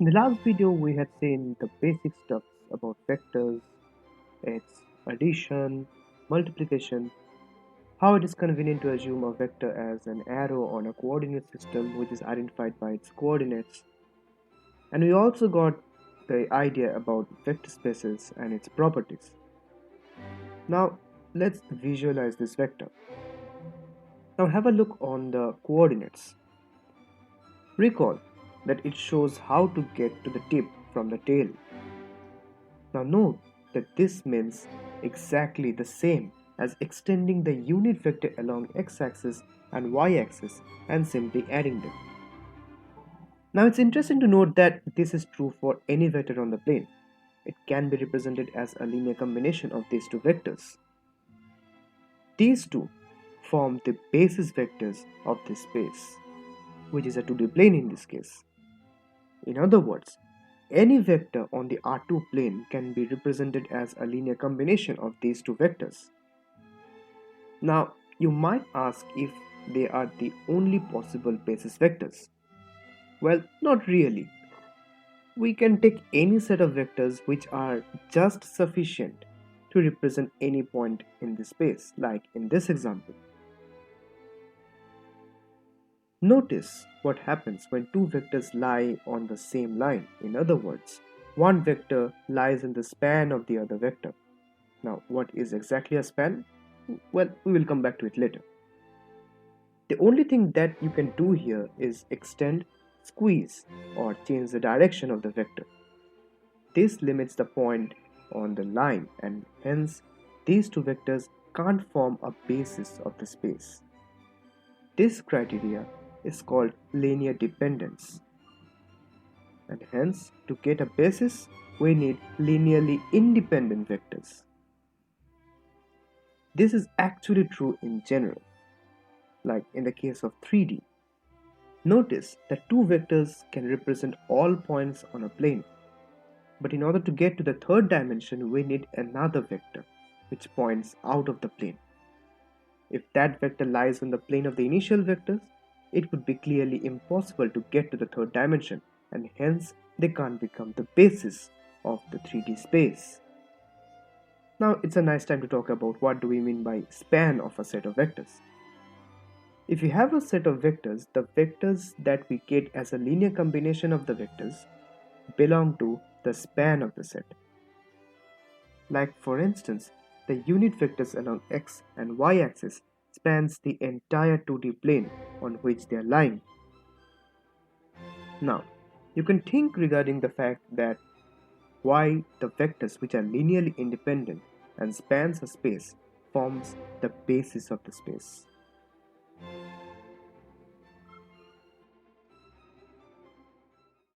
In the last video, we had seen the basic stuff about vectors, its addition, multiplication, how it is convenient to assume a vector as an arrow on a coordinate system which is identified by its coordinates, and we also got the idea about vector spaces and its properties. Now, let's visualize this vector. Now, have a look on the coordinates. Recall that it shows how to get to the tip from the tail. Now note that this means exactly the same as extending the unit vector along x-axis and y-axis and simply adding them. Now it's interesting to note that this is true for any vector on the plane. It can be represented as a linear combination of these two vectors. These two form the basis vectors of this space, which is a 2D plane in this case. In other words, any vector on the R2 plane can be represented as a linear combination of these two vectors. Now, you might ask if they are the only possible basis vectors. Well, not really. We can take any set of vectors which are just sufficient to represent any point in the space, like in this example. Notice what happens when two vectors lie on the same line. In other words, one vector lies in the span of the other vector. Now, what is exactly a span? Well, we will come back to it later. The only thing that you can do here is extend, squeeze, or change the direction of the vector. This limits the point on the line, and hence these two vectors can't form a basis of the space. This criteria is called linear dependence. And hence, to get a basis, we need linearly independent vectors. This is actually true in general, like in the case of 3D. Notice that two vectors can represent all points on a plane. But in order to get to the third dimension, we need another vector, which points out of the plane. If that vector lies on the plane of the initial vectors, it would be clearly impossible to get to the third dimension, and hence they can't become the basis of the 3D space. Now it's a nice time to talk about what do we mean by span of a set of vectors. If you have a set of vectors, the vectors that we get as a linear combination of the vectors belong to the span of the set. Like for instance, the unit vectors along x and y axis spans the entire 2D plane on which they are lying. Now, you can think regarding the fact that why the vectors which are linearly independent and spans a space forms the basis of the space.